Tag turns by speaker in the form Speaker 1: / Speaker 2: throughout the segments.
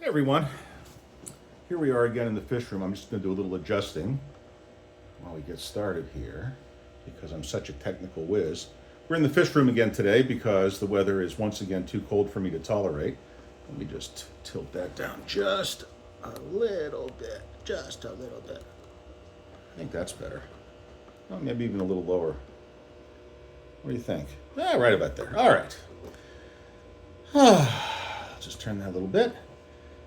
Speaker 1: Hey everyone, here we are again in the fish room. I'm just going to do a little adjusting while we get started here because I'm such a technical whiz. We're in the fish room again today because the weather is once again too cold for me to tolerate. Let me just tilt that down just a little bit, just a little bit. I think that's better. Oh, maybe even a little lower. What do you think? Right about there. All right. Just turn that a little bit.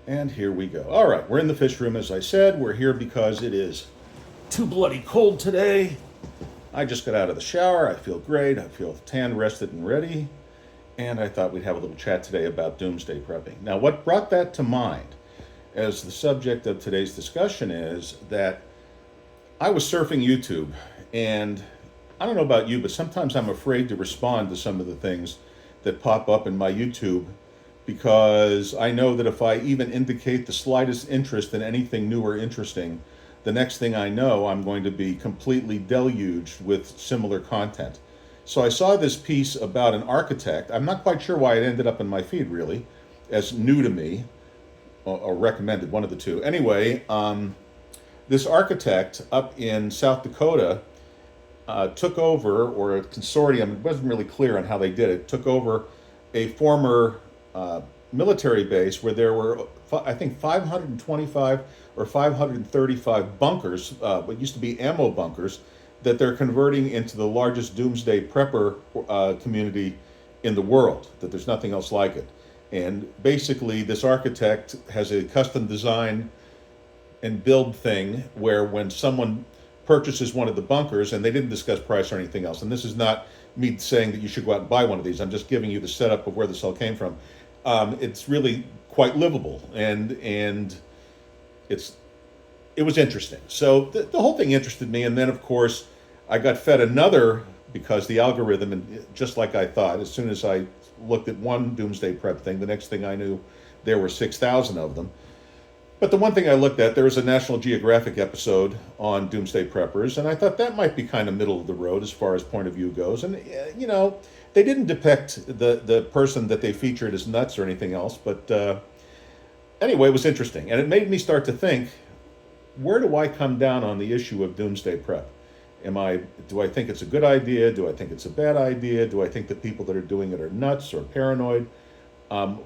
Speaker 1: And here we go. All right, we're in the fish room, as I said. We're here because it is too bloody cold today. I just got out of the shower. I feel great. I feel tan, rested, and ready. And I thought we'd have a little chat today about doomsday prepping. Now, what brought that to mind as the subject of today's discussion is that I was surfing YouTube, and I don't know about you, but sometimes I'm afraid to respond to some of the things that pop up in my YouTube because I know that if I even indicate the slightest interest in anything new or interesting, the next thing I know, I'm going to be completely deluged with similar content. So I saw this piece about an architect. I'm not quite sure why it ended up in my feed, really, as new to me, or recommended, one of the two. Anyway, this architect up in South Dakota took over, or a consortium, it wasn't really clear on how they did it, took over a former military base where there were, I think, 525 or 535 bunkers, what used to be ammo bunkers, that they're converting into the largest doomsday prepper community in the world, that there's nothing else like it. And basically, this architect has a custom design and build thing where when someone purchases one of the bunkers, and they didn't discuss price or anything else, and this is not me saying that you should go out and buy one of these, I'm just giving you the setup of where this all came from. It's really quite livable, and it was interesting. So the whole thing interested me, and then of course I got fed another because the algorithm, and just like I thought, as soon as I looked at one doomsday prep thing, the next thing I knew there were 6,000 of them. But the one thing I looked at, there was a National Geographic episode on doomsday preppers, and I thought that might be kind of middle of the road as far as point of view goes. And they didn't depict the person that they featured as nuts or anything else, but anyway, it was interesting, and it made me start to think: where do I come down on the issue of doomsday prep? Do I think it's a good idea? Do I think it's a bad idea? Do I think the people that are doing it are nuts or paranoid?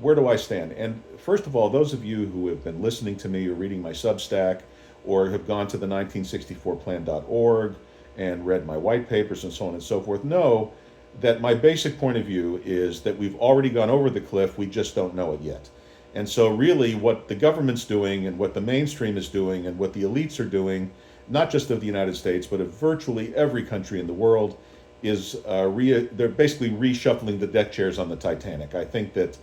Speaker 1: Where do I stand? And first of all, those of you who have been listening to me or reading my Substack or have gone to the 1964plan.org and read my white papers and so on and so forth know that my basic point of view is that we've already gone over the cliff, we just don't know it yet. And so really what the government's doing and what the mainstream is doing and what the elites are doing, not just of the United States, but of virtually every country in the world, is they're basically reshuffling the deck chairs on the Titanic. I think that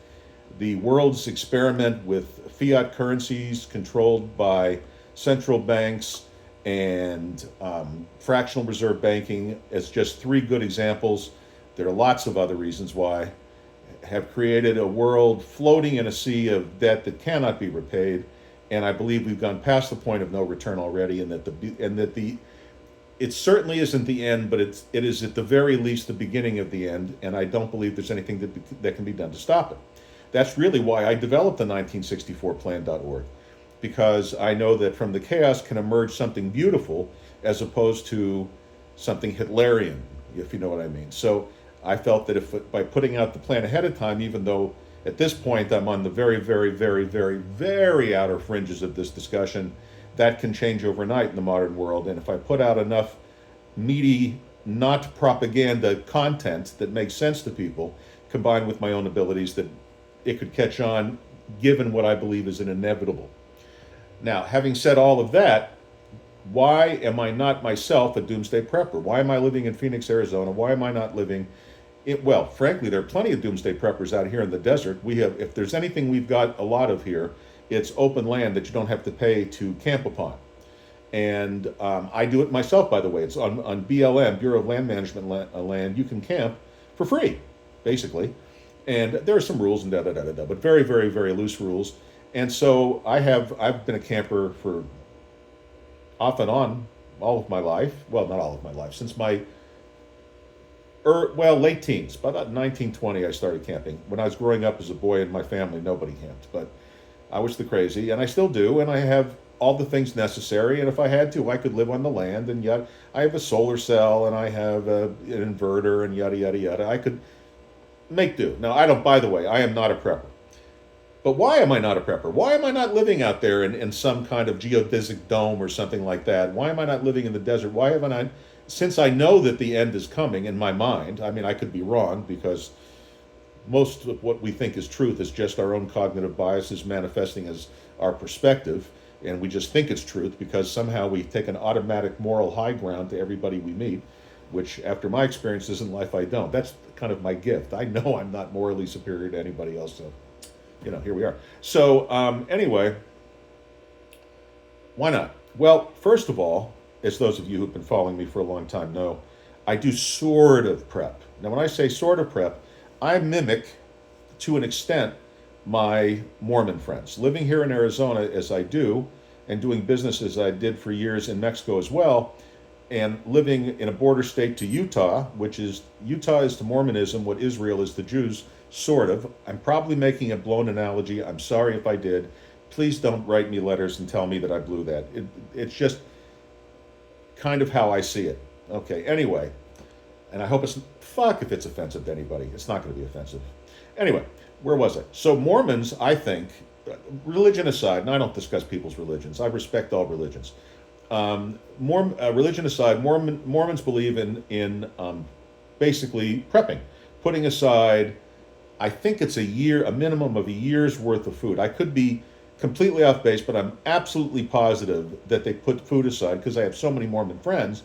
Speaker 1: the world's experiment with fiat currencies controlled by central banks and fractional reserve banking as just three good examples. There are lots of other reasons why have created a world floating in a sea of debt that cannot be repaid, and I believe we've gone past the point of no return already, and that it certainly isn't the end, but it is at the very least the beginning of the end, and I don't believe there's anything that can be done to stop it. That's really why I developed the 1964plan.org, because I know that from the chaos can emerge something beautiful as opposed to something Hitlerian, if you know what I mean. So I felt that if by putting out the plan ahead of time, even though at this point I'm on the very, very, very, very, very outer fringes of this discussion, that can change overnight in the modern world. And if I put out enough meaty, not propaganda content that makes sense to people, combined with my own abilities, that it could catch on, given what I believe is an inevitable. Now, having said all of that, why am I not myself a doomsday prepper? Why am I living in Phoenix, Arizona? Why am I not living well, frankly, there are plenty of doomsday preppers out here in the desert. If there's anything we've got a lot of here, it's open land that you don't have to pay to camp upon. And I do it myself, by the way. It's on BLM, Bureau of Land Management land. You can camp for free, basically. And there are some rules and but very, very, very loose rules. And so I've been a camper for off and on all of my life. Well, not all of my life, since my late teens. By about 1920, I started camping. When I was growing up as a boy in my family, nobody camped. But I was the crazy, and I still do, and I have all the things necessary. And if I had to, I could live on the land, and yet I have a solar cell, and I have an inverter, and yada yada yada. I could make do. Now, I don't. By the way, I am not a prepper. But why am I not a prepper? Why am I not living out there in some kind of geodesic dome or something like that? Why am I not living in the desert? Why haven't I? Since I know that the end is coming in my mind, I mean, I could be wrong because most of what we think is truth is just our own cognitive biases manifesting as our perspective. And we just think it's truth because somehow we take an automatic moral high ground to everybody we meet, which, after my experiences in life, I don't. That's kind of my gift. I know I'm not morally superior to anybody else. So, here we are. So, anyway, why not? Well, first of all, as those of you who've been following me for a long time know, I do sort of prep. Now, when I say sort of prep, I mimic, to an extent, my Mormon friends. Living here in Arizona as I do, and doing business as I did for years in Mexico as well, and living in a border state to Utah, Utah is to Mormonism what Israel is to Jews, sort of. I'm probably making a blown analogy. I'm sorry if I did. Please don't write me letters and tell me that I blew that. It's just kind of how I see it. Okay, anyway, and I hope if it's offensive to anybody. It's not going to be offensive. Anyway, where was I? So Mormons, I think, religion aside, and I don't discuss people's religions. I respect all religions. Religion aside, Mormons believe in basically prepping, putting aside, I think it's a minimum of a year's worth of food. I could be completely off base, but I'm absolutely positive that they put food aside because I have so many Mormon friends,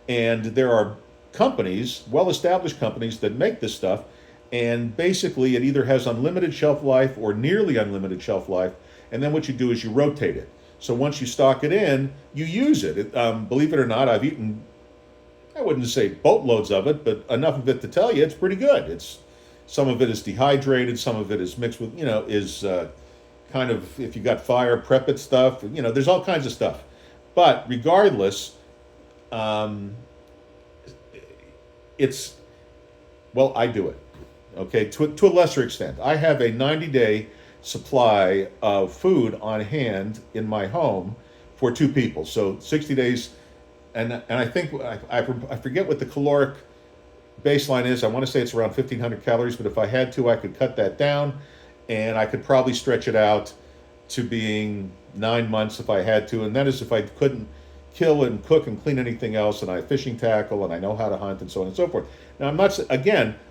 Speaker 1: and there are companies, well-established companies, that make this stuff, and basically it either has unlimited shelf life or nearly unlimited shelf life, and then what you do is you rotate it. So once you stock it in, you use it. Believe it or not, I've eaten, I wouldn't say boatloads of it, but enough of it to tell you it's pretty good. Some of it is dehydrated, some of it is mixed with, kind of, if you got fire, prep it stuff. There's all kinds of stuff. But regardless, I do it. Okay, to a lesser extent. I have a 90-day supply of food on hand in my home for two people. So 60 days, and I think, I forget what the caloric baseline is. I want to say it's around 1,500 calories, but if I had to, I could cut that down, and I could probably stretch it out to being 9 months if I had to, and that is if I couldn't kill and cook and clean anything else, and I have fishing tackle, and I know how to hunt, and so on and so forth. Now,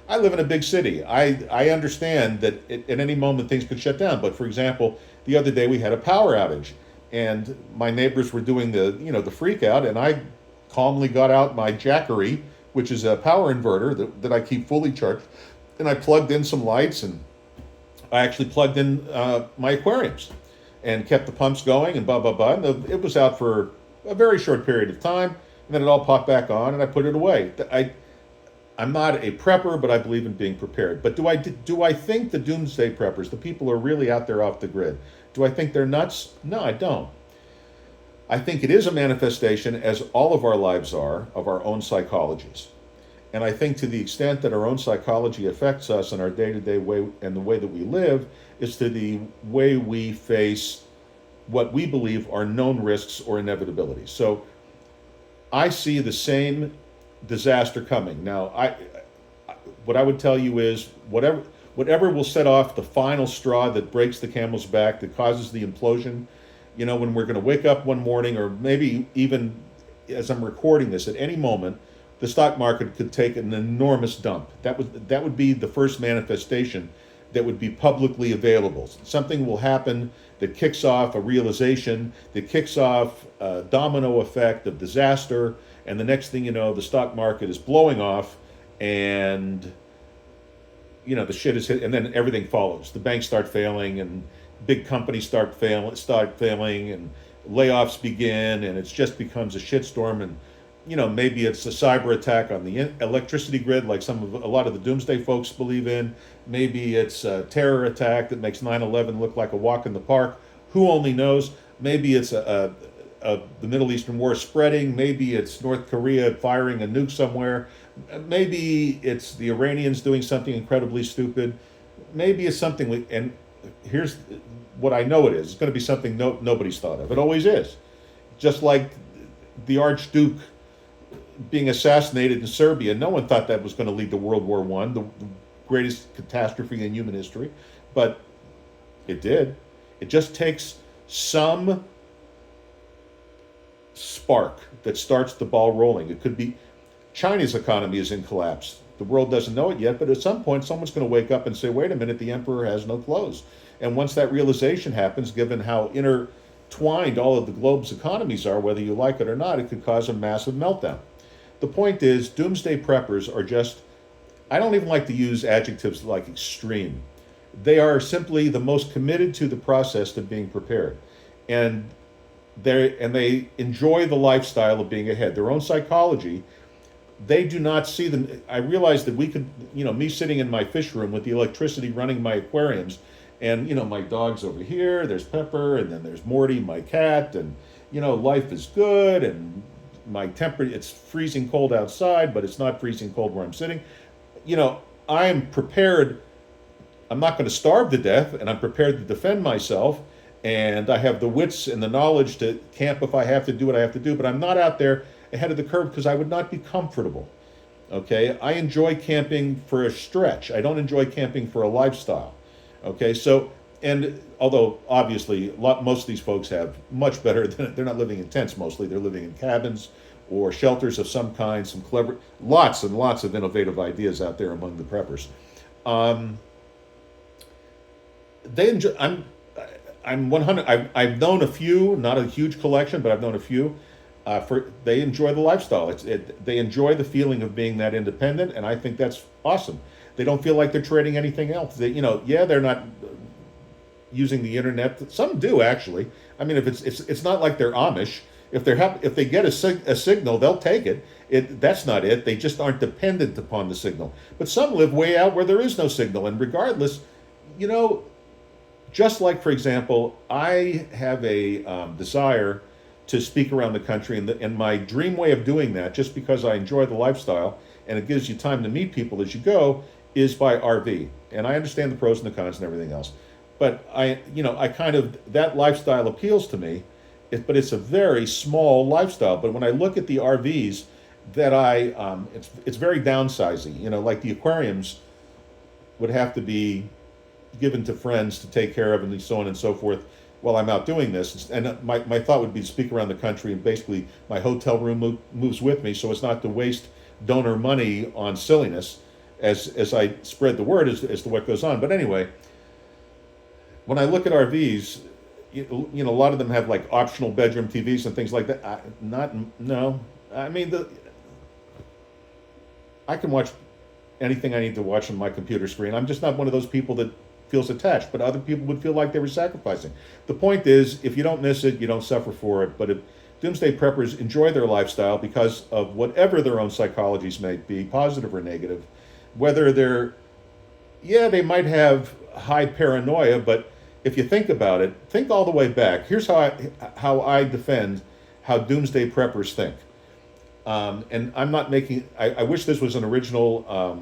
Speaker 1: I live in a big city. I understand that at any moment things could shut down, but for example, the other day we had a power outage, and my neighbors were doing the freak out, and I calmly got out my Jackery, which is a power inverter that I keep fully charged, and I plugged in some lights, and I actually plugged in my aquariums and kept the pumps going and blah, blah, blah. And it was out for a very short period of time, and then it all popped back on, and I put it away. I'm not a prepper, but I believe in being prepared. But do I think the doomsday preppers, the people who are really out there off the grid, do I think they're nuts? No, I don't. I think it is a manifestation, as all of our lives are, of our own psychologies. And I think to the extent that our own psychology affects us in our day-to-day way and the way that we live is to the way we face what we believe are known risks or inevitabilities. So I see the same disaster coming. Now, what I would tell you is whatever will set off the final straw that breaks the camel's back, that causes the implosion, when we're going to wake up one morning, or maybe even as I'm recording this, at any moment, the stock market could take an enormous dump. That would be the first manifestation that would be publicly available. Something will happen that kicks off a realization, that kicks off a domino effect of disaster, and the next thing you know, the stock market is blowing off, and the shit is hit, and then everything follows. The banks start failing, and big companies start failing, and layoffs begin, and it just becomes a shitstorm. And maybe it's a cyber attack on the electricity grid, like a lot of the Doomsday folks believe in. Maybe it's a terror attack that makes 9/11 look like a walk in the park. Who only knows? Maybe it's the Middle Eastern war spreading. Maybe it's North Korea firing a nuke somewhere. Maybe it's the Iranians doing something incredibly stupid. Maybe it's something. And here's what I know it is. It's going to be something nobody's thought of. It always is. Just like the Archduke being assassinated in Serbia, no one thought that was going to lead to World War I, the greatest catastrophe in human history, but it did. It just takes some spark that starts the ball rolling. It could be China's economy is in collapse. The world doesn't know it yet, but at some point, someone's going to wake up and say, wait a minute, the emperor has no clothes. And once that realization happens, given how intertwined all of the globe's economies are, whether you like it or not, it could cause a massive meltdown. The point is, doomsday preppers are just, I don't even like to use adjectives like extreme. They are simply the most committed to the process of being prepared. And they enjoy the lifestyle of being ahead. Their own psychology, they do not see them. I realize that we could, me sitting in my fish room with the electricity running my aquariums, and, my dog's over here, there's Pepper, and then there's Morty, my cat, and, life is good, and my temperature, it's freezing cold outside, but it's not freezing cold where I'm sitting. I am prepared. I'm not going to starve to death, and I'm prepared to defend myself, and I have the wits and the knowledge to camp if I have to do what I have to do, but I'm not out there ahead of the curve because I would not be comfortable. Okay, I enjoy camping for a stretch. I don't enjoy camping for a lifestyle. Okay, so, and although obviously most of these folks have much better than, they're not living in tents mostly, they're living in cabins or shelters of some kind, some clever, lots and lots of innovative ideas out there among the preppers. They enjoy, I'm 100, I've known a few, not a huge collection, but I've known a few. They enjoy the lifestyle. They enjoy the feeling of being that independent, and I think that's awesome. They don't feel like they're trading anything else. They're not using the internet. Some do actually. I mean, if it's not like they're Amish. If they get a signal, they'll take it. That's not it. They just aren't dependent upon the signal. But some live way out where there is no signal, and regardless, just like, for example, I have a desire to speak around the country, and my dream way of doing that, just because I enjoy the lifestyle and it gives you time to meet people as you go, is by RV. And I understand the pros and the cons and everything else, but I kind of, that lifestyle appeals to me, but it's a very small lifestyle. But when I look at the RVs that it's very downsizing. Like the aquariums would have to be given to friends to take care of, and so on and so forth, while I'm out doing this. And my thought would be to speak around the country, and basically my hotel room moves with me, so it's not to waste donor money on silliness as I spread the word as to what goes on. But anyway, when I look at RVs, a lot of them have like optional bedroom TVs and things like that. I mean, I can watch anything I need to watch on my computer screen. I'm just not one of those people that feels attached, but other people would feel like they were sacrificing. The point is, if you don't miss it, you don't suffer for it. But if doomsday preppers enjoy their lifestyle because of whatever their own psychologies may be, positive or negative, whether they might have high paranoia, but if you think about it, think all the way back. Here's how I defend how doomsday preppers think. And I'm not making, I wish this was an original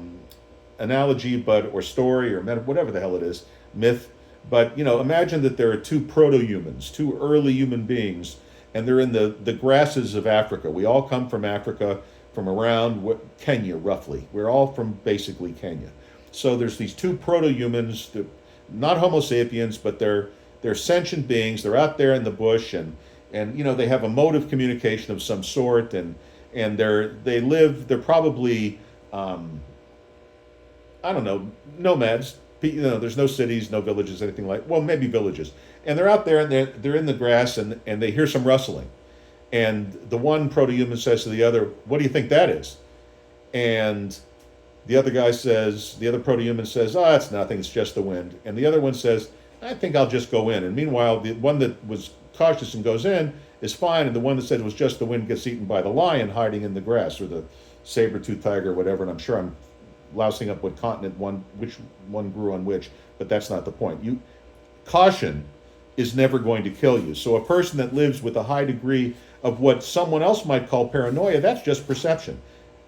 Speaker 1: analogy, or story, or whatever the hell it is, myth. But imagine that there are two proto-humans, two early human beings, and they're in the grasses of Africa. We all come from Africa, from around Kenya, roughly. We're all from basically Kenya. So there's these two proto-humans, not Homo sapiens, but they're sentient beings. They're out there in the bush, and they have a mode of communication of some sort, and they're probably I don't know, nomads. There's no cities, no villages, anything maybe villages. And they're out there, and they're in the grass, and they hear some rustling. And the one proto-human says to the other, "What do you think that is?" And the other proto-human says, "Oh, it's nothing, it's just the wind." And the other one says, "I think I'll just go in." And meanwhile, the one that was cautious and goes in is fine, and the one that said it was just the wind gets eaten by the lion hiding in the grass, or the saber-toothed tiger, or whatever. And I'm sure I'm lousing up what continent which one grew on which, but that's not the point. Caution is never going to kill you. So a person that lives with a high degree of what someone else might call paranoia, that's just perception.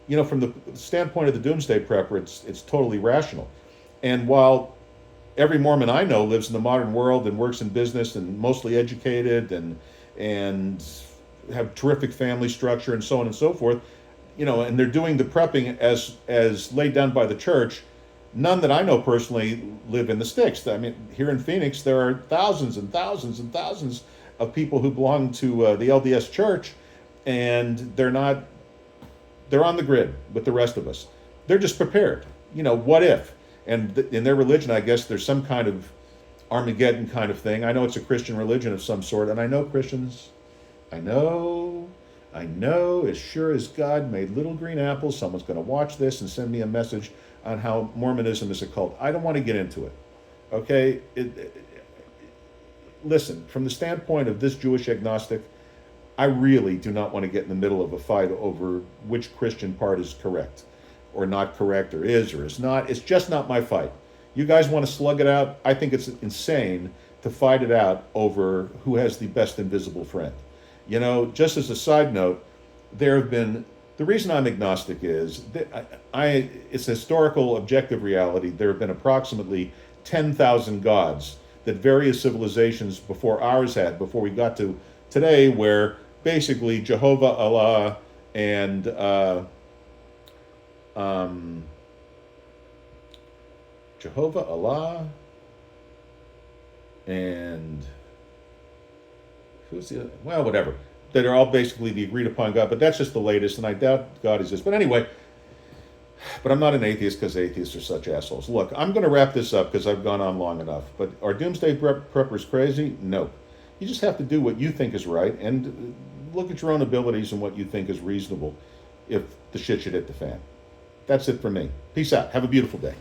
Speaker 1: From the standpoint of the doomsday prepper, it's totally rational. And while every Mormon I know lives in the modern world and works in business and mostly educated and have terrific family structure and so on and so forth. And they're doing the prepping as laid down by the church. None that I know personally live in the sticks. I mean, here in Phoenix, there are thousands and thousands and thousands of people who belong to the LDS Church, and they're on the grid with the rest of us. They're just prepared. What if? And in their religion, I guess there's some kind of Armageddon kind of thing. I know it's a Christian religion of some sort, and I know Christians. I know, as sure as God made little green apples, someone's going to watch this and send me a message on how Mormonism is a cult. I don't want to get into it. Okay? Listen, from the standpoint of this Jewish agnostic, I really do not want to get in the middle of a fight over which Christian part is correct or not correct or is not. It's just not my fight. You guys want to slug it out? I think it's insane to fight it out over who has the best invisible friend. Just as a side note, there have been, the reason I'm agnostic is that it's a historical objective reality. There have been approximately 10,000 gods that various civilizations before ours had, before we got to today, where basically Jehovah, Allah, and Jehovah, Allah, and who's the other? Well, whatever. That are all basically the agreed upon God, but that's just the latest, and I doubt God exists. But anyway, I'm not an atheist because atheists are such assholes. Look, I'm going to wrap this up because I've gone on long enough. But are doomsday preppers crazy? No. You just have to do what you think is right and look at your own abilities and what you think is reasonable if the shit should hit the fan. That's it for me. Peace out. Have a beautiful day.